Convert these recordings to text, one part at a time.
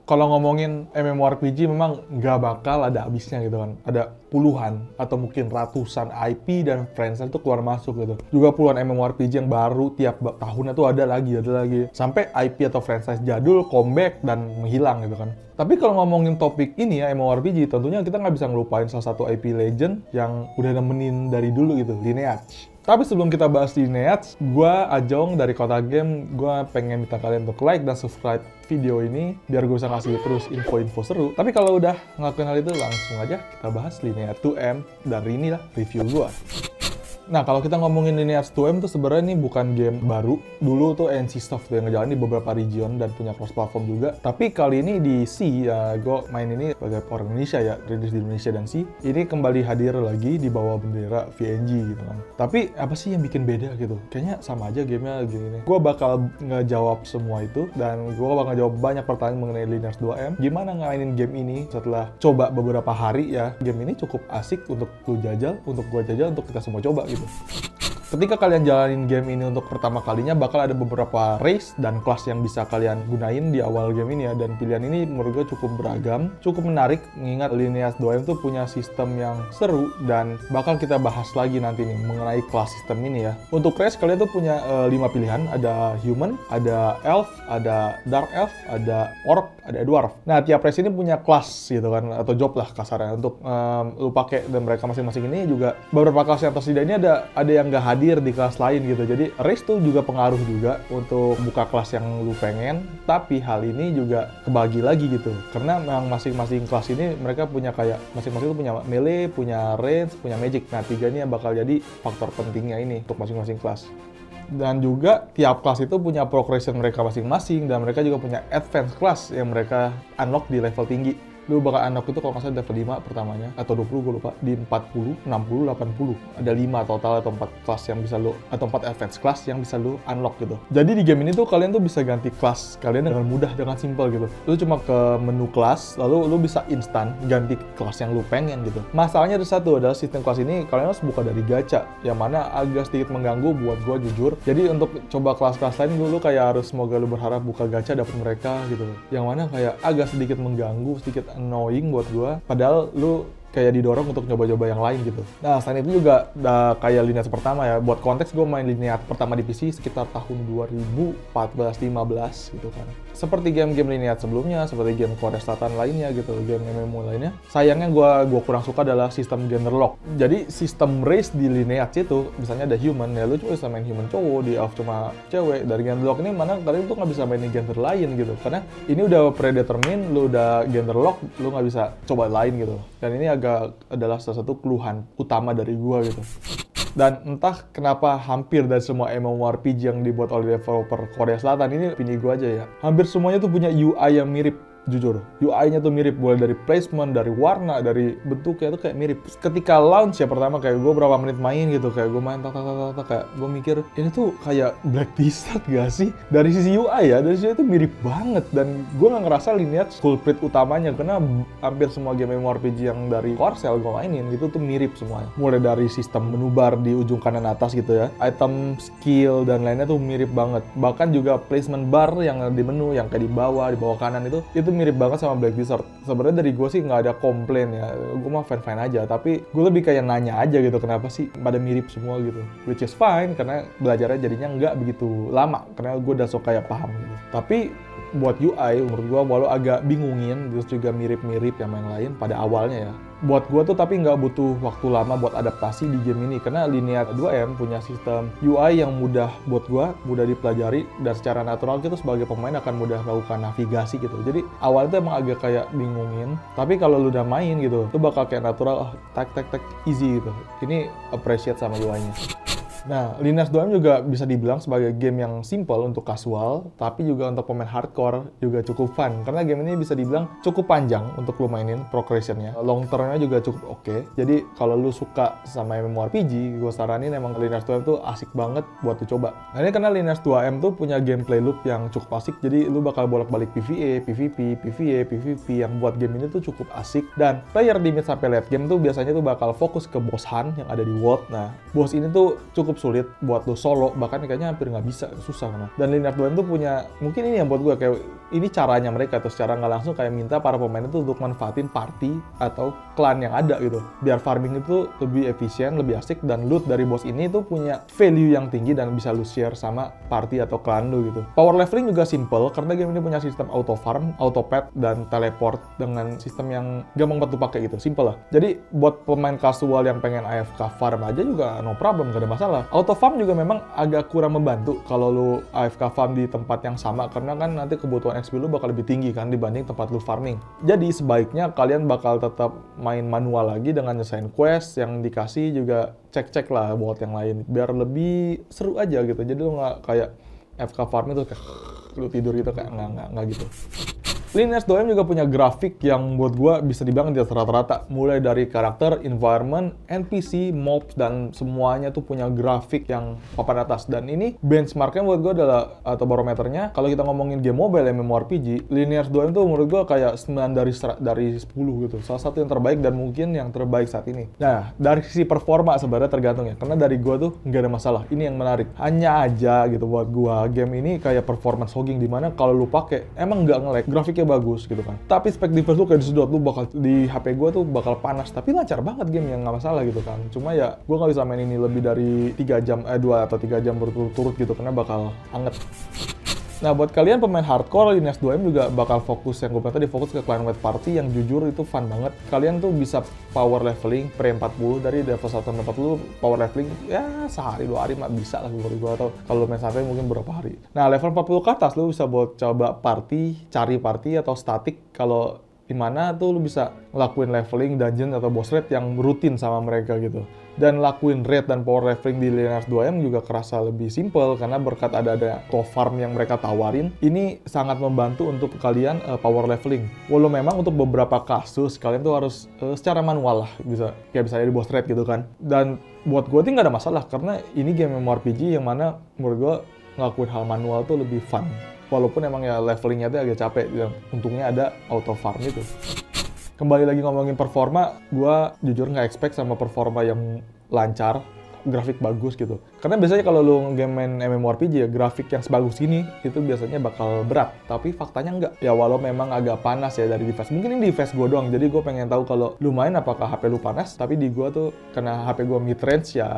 Kalau ngomongin MMORPG memang nggak bakal ada habisnya gitu kan. Ada puluhan atau mungkin ratusan IP dan franchise itu keluar masuk gitu. Juga puluhan MMORPG yang baru tiap tahunnya tuh ada lagi. Sampai IP atau franchise jadul comeback dan menghilang gitu kan. Tapi kalau ngomongin topik ini ya, MMORPG, tentunya kita nggak bisa ngelupain salah satu IP legend yang udah nemenin dari dulu gitu, Lineage. Tapi sebelum kita bahas Lineage, gue Ajong dari Kota Game, gue pengen minta kalian untuk like dan subscribe video ini biar gue bisa ngasih terus info-info seru. Tapi kalau udah ngelakuin hal itu, langsung aja kita bahas Lineage 2M dari inilah review gue. Nah, kalau kita ngomongin Lineage 2M tuh sebenarnya ini bukan game baru. Dulu tuh NCSoft yang ngejalanin di beberapa region dan punya cross-platform juga. Tapi kali ini di C, ya gue main ini sebagai orang Indonesia ya, rilis di Indonesia dan C. Ini kembali hadir lagi di bawah bendera VNG gitu kan. Tapi apa sih yang bikin beda gitu? Kayaknya sama aja gamenya gini. Gue bakal ngejawab semua itu dan gue bakal ngejawab banyak pertanyaan mengenai Lineage 2M. Gimana ngainin game ini setelah coba beberapa hari ya. Game ini cukup asik untuk lu jajal, untuk gue jajal, untuk kita semua coba gitu. Ketika kalian jalanin game ini untuk pertama kalinya, bakal ada beberapa race dan kelas yang bisa kalian gunain di awal game ini ya. Dan pilihan ini menurut gue cukup beragam, cukup menarik, mengingat Lineage 2M tuh punya sistem yang seru dan bakal kita bahas lagi nanti nih mengenai kelas sistem ini ya. Untuk race kalian tuh punya 5 pilihan, ada human, ada elf, ada dark elf, ada orc, ada dwarf. Nah, tiap race ini punya kelas gitu kan, atau job lah kasarnya untuk lu pakai, dan mereka masing-masing ini juga beberapa kelas yang tersedia ini ada yang nggak hadir di kelas lain gitu. Jadi race tuh juga pengaruh juga untuk buka kelas yang lu pengen, tapi hal ini juga kebagi lagi gitu. Karena memang masing-masing kelas ini mereka punya kayak masing-masing tuh punya melee, punya range, punya magic. Nah, tiga ini yang bakal jadi faktor pentingnya ini untuk masing-masing kelas. Dan juga tiap kelas itu punya progression mereka masing-masing, dan mereka juga punya advance class yang mereka unlock di level tinggi. Lu bakal unlock itu kalau nggak salah level 5 pertamanya, atau 20 gue lupa, di 40, 60, 80. Ada 5 total atau 4 kelas yang bisa lu, atau 4 advance class yang bisa lu unlock gitu. Jadi di game ini tuh kalian tuh bisa ganti kelas kalian dengan mudah, dengan simple gitu. Lu cuma ke menu kelas, lalu lu bisa instan ganti kelas yang lu pengen gitu. Masalahnya ada satu, adalah sistem kelas ini kalian harus buka dari gacha, yang mana agak sedikit mengganggu buat gua jujur. Jadi untuk coba kelas-kelas lain lu kayak harus, semoga lu berharap buka gacha dapet mereka gitu. Yang mana kayak agak sedikit mengganggu, sedikit annoying buat gua, padahal lu kayak didorong untuk coba-coba yang lain gitu. Nah, selain itu juga kayak Lineage pertama ya, buat konteks gue main Lineage pertama di PC sekitar tahun 2014-15 gitu kan. Seperti game-game Lineage sebelumnya, seperti game Korea Selatan lainnya gitu, game MMO lainnya. Sayangnya gue kurang suka adalah sistem gender lock. Jadi sistem race di Lineage itu, misalnya ada human, ya lu cuma bisa main human cowok, di elf cuma cewek. Dari gender lock ini mana kalian tuh nggak bisa mainin gender lain gitu, karena ini udah predetermine, lu udah gender lock, lu nggak bisa coba lain gitu. Dan ini adalah salah satu keluhan utama dari gua gitu. Dan entah kenapa hampir dari semua MMORPG yang dibuat oleh developer Korea Selatan, ini opini gua aja ya, hampir semuanya tuh punya UI yang mirip. Jujur, UI-nya tuh mirip, mulai dari placement, dari warna, dari bentuknya tuh kayak mirip. Ketika launch ya pertama, kayak gue berapa menit main gitu, kayak gue main kayak gue mikir, ini tuh kayak Black Desert gak sih? Dari sisi UI ya, dari sisi itu mirip banget, dan gue gak ngerasa Lineage culprit utamanya, karena hampir semua game MMORPG yang dari Korsel gue mainin itu tuh mirip semuanya. Mulai dari sistem menu bar di ujung kanan atas gitu ya, item, skill, dan lainnya tuh mirip banget. Bahkan juga placement bar yang di menu, yang kayak di bawah kanan itu mirip banget sama Black Desert. Sebenarnya dari gue sih nggak ada komplain ya, gue mah fan-fan aja, tapi gue lebih kayak nanya aja gitu, kenapa sih pada mirip semua gitu, which is fine, karena belajarnya jadinya nggak begitu lama, karena gue udah sok kayak paham gitu. Tapi buat UI, menurut gue walau agak bingungin, terus juga mirip-mirip yang main lain pada awalnya ya. Buat gue tuh tapi nggak butuh waktu lama buat adaptasi di game ini, karena Lineage 2M punya sistem UI yang mudah buat gue, mudah dipelajari, dan secara natural kita sebagai pemain akan mudah melakukan navigasi gitu. Jadi awalnya tuh emang agak kayak bingungin, tapi kalau lu udah main gitu, tuh bakal kayak natural, tak easy gitu. Ini appreciate sama UI-nya. Nah, Lineage 2M juga bisa dibilang sebagai game yang simple untuk casual, tapi juga untuk pemain hardcore juga cukup fun. Karena game ini bisa dibilang cukup panjang untuk lu mainin progression-nya. Long term-nya juga cukup oke. Jadi, kalau lu suka sama MMORPG, gue saranin emang Lineage 2M tuh asik banget buat lu coba. Nah, ini karena Lineage 2M tuh punya gameplay loop yang cukup asik, jadi lu bakal bolak-balik PvE, PvP, PvE, PvP yang buat game ini tuh cukup asik. Dan player di mid sampai late game tuh biasanya tuh bakal fokus ke boss hunt yang ada di world. Nah, boss ini tuh cukup sulit buat lo solo, bahkan kayaknya hampir nggak bisa, susah kan. Dan Lineage 2M tuh punya, mungkin ini yang buat gue kayak ini caranya mereka tuh secara nggak langsung kayak minta para pemain itu untuk manfaatin party atau klan yang ada gitu. Biar farming itu lebih efisien, lebih asik, dan loot dari boss ini tuh punya value yang tinggi dan bisa lu share sama party atau klan lu gitu. Power leveling juga simple karena game ini punya sistem auto farm, auto pet, dan teleport dengan sistem yang gampang banget lu pakai gitu. Simple lah. Jadi buat pemain casual yang pengen AFK farm aja juga no problem, gak ada masalah. Auto farm juga memang agak kurang membantu kalau lu AFK farm di tempat yang sama karena kan nanti kebutuhan XP lu bakal lebih tinggi kan dibanding tempat lu farming. Jadi sebaiknya kalian bakal tetap main manual lagi dengan nyesain quest yang dikasih, juga cek-cek lah buat yang lain biar lebih seru aja gitu. Jadi lu nggak kayak FK farm itu kayak lu tidur gitu, kayak nggak gitu. Lineage 2M juga punya grafik yang buat gua bisa dibilang di atas rata-rata. Mulai dari karakter, environment, NPC, mobs, dan semuanya tuh punya grafik yang papan atas. Dan ini benchmarknya buat gua adalah, atau barometernya, kalau kita ngomongin game mobile MMORPG, Lineage 2M tuh menurut gua kayak 9 dari 10 gitu. Salah satu yang terbaik dan mungkin yang terbaik saat ini. Nah, dari sisi performa sebenarnya tergantung ya. Karena dari gua tuh nggak ada masalah. Ini yang menarik. Hanya aja gitu buat gua, game ini kayak performance hogging, dimana kalau lu pakai emang nggak nge-lag, grafiknya bagus gitu kan. Tapi spek device lu kayak disedot, lu bakal di HP gua tuh bakal panas, tapi lancar banget game yang nggak masalah gitu kan. Cuma ya gua nggak bisa main ini lebih dari 2 atau 3 jam berturut-turut gitu karena bakal anget. Nah, buat kalian pemain hardcore, Lineage 2M juga bakal fokus, yang gue bilang tadi, fokus ke clan wide party yang jujur itu fun banget. Kalian tuh bisa power leveling pre 40 dari level 1 sampai 40, power leveling ya sehari 2 hari mah bisa lah menurut gue, atau kalau main santai mungkin berapa hari. Nah, level 40 ke atas lu bisa buat coba party, cari party atau static, kalau dimana tuh lu bisa ngelakuin leveling dungeon atau boss raid yang rutin sama mereka gitu. Dan lakuin raid dan power leveling di Lineage 2M juga kerasa lebih simple karena berkat ada auto farm yang mereka tawarin, ini sangat membantu untuk kalian power leveling. Walau memang untuk beberapa kasus kalian tuh harus secara manual lah, bisa kayak misalnya di boss raid gitu kan. Dan buat gue tuh nggak ada masalah karena ini game MMORPG yang mana menurut gue ngelakuin hal manual tuh lebih fun. Walaupun emang ya levelingnya tuh agak capek, dan untungnya ada auto farm itu. Kembali lagi ngomongin performa, gue jujur nggak expect sama performa yang lancar, grafik bagus gitu. Karena biasanya kalau lu game main MMORPG ya, grafik yang sebagus ini itu biasanya bakal berat. Tapi faktanya enggak. Ya walau memang agak panas ya dari device. Mungkin ini device gue doang, jadi gue pengen tahu kalau lu main apakah HP lu panas. Tapi di gue tuh, karena HP gue mid-range ya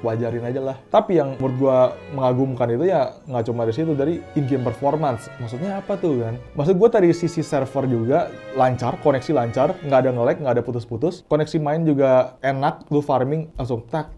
wajarin aja lah. Tapi yang menurut gue mengagumkan itu ya nggak cuma dari situ, dari in-game performance. Maksudnya apa tuh kan? Maksud gue dari sisi server juga lancar, koneksi lancar, nggak ada nge-lag, nggak ada putus-putus. Koneksi main juga enak, lu farming langsung tak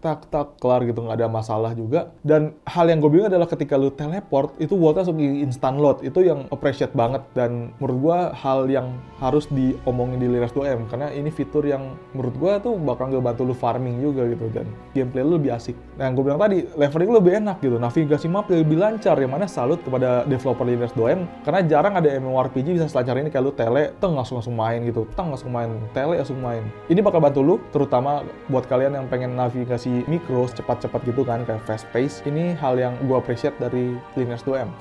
kelar gitu, nggak ada masalah juga. Dan hal yang gue bingung adalah ketika lu teleport, itu world-nya langsung instant load. Itu yang appreciate banget, dan menurut gue hal yang harus diomongin di Lineage 2M, karena ini fitur yang menurut gue tuh bakal ngebantu lu farming juga gitu, dan gameplay lu lebih asik. Nah, yang gue bilang tadi, leveling lu lebih enak gitu, navigasi map lebih lancar, yang mana salut kepada developer Lineage 2M, karena jarang ada MMORPG bisa selancar ini. Kayak lu tele, langsung main gitu, langsung main, tele langsung main. Ini bakal bantu lu, terutama buat kalian yang pengen navigasi mikro cepat-cepat gitu kan, kayak fast pace. Ini hal yang gue appreciate dari Lineage 2M.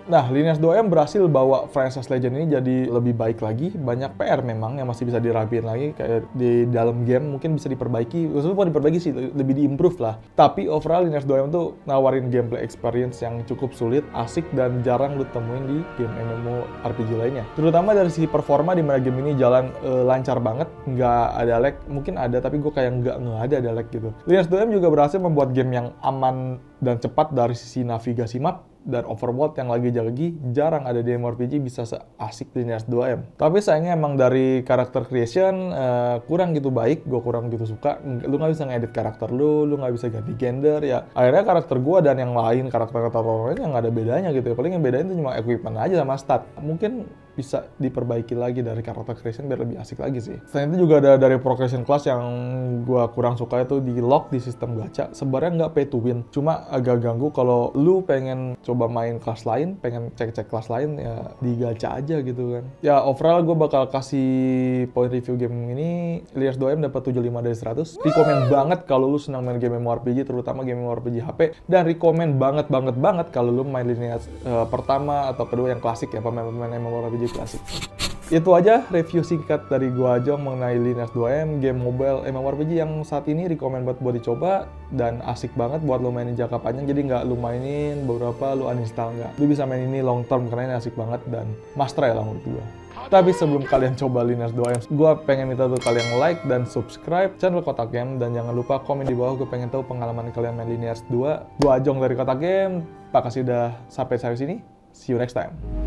Nah, Lineage 2M berhasil bawa franchise Legend ini jadi lebih baik lagi. Banyak PR memang yang masih bisa dirapiin lagi, kayak di dalam game mungkin bisa diperbaiki. Maksudnya bukan diperbaiki sih, lebih di-improve lah. Tapi overall Lineage 2M tuh nawarin gameplay experience yang cukup sulit, asik, dan jarang lu temuin di game MMORPG lainnya. Terutama dari sisi performa, di mana game ini jalan lancar banget, nggak ada lag. Mungkin ada, tapi gue kayak nggak ada lag gitu. Lineage 2M juga berhasil membuat game yang aman dan cepat dari sisi navigasi map, dan overworld yang lagi-lagi jarang ada di MMORPG bisa seasik di Lineage 2M. Tapi sayangnya emang dari karakter creation kurang gitu baik, gue kurang gitu suka. Lu nggak bisa ngedit karakter lu nggak bisa ganti gender ya. Akhirnya karakter gue dan yang lain, karakter-karakter lain yang nggak ada bedanya gitu ya. Paling yang bedain itu cuma equipment aja sama stat. Mungkin bisa diperbaiki lagi dari karakter creation biar lebih asik lagi sih. Selain itu juga ada dari progression class yang gue kurang suka, itu di lock di sistem gacha. Sebenarnya nggak pay to win, cuma agak ganggu kalau lu pengen coba main kelas lain, pengen cek-cek kelas lain ya di gacha aja gitu kan. Ya overall gue bakal kasih point review game ini, Lineage 2M dapat 75 dari 100. Rekomen banget kalau lu senang main game MMORPG, terutama game MMORPG HP, dan rekomen banget kalau lu main Lineage pertama atau kedua yang klasik ya, pemain-pemain MMORPG klasik. Itu aja review singkat dari gua Ajong mengenai Lineage 2M, game mobile MMORPG yang saat ini rekomen buat dicoba dan asik banget buat lo mainin jangka panjang. Jadi nggak lo mainin beberapa lo uninstall, nggak. Lo bisa main ini long term karena ini asik banget dan must try lah menurut gua. Tapi sebelum kalian coba Lineage 2M, gua pengen minta tuh kalian like dan subscribe channel Kotak Game dan jangan lupa komen di bawah. Gue pengen tahu pengalaman kalian main Lineage 2. Gua Ajong dari Kotak Game. Makasih udah sampai sini. See you next time.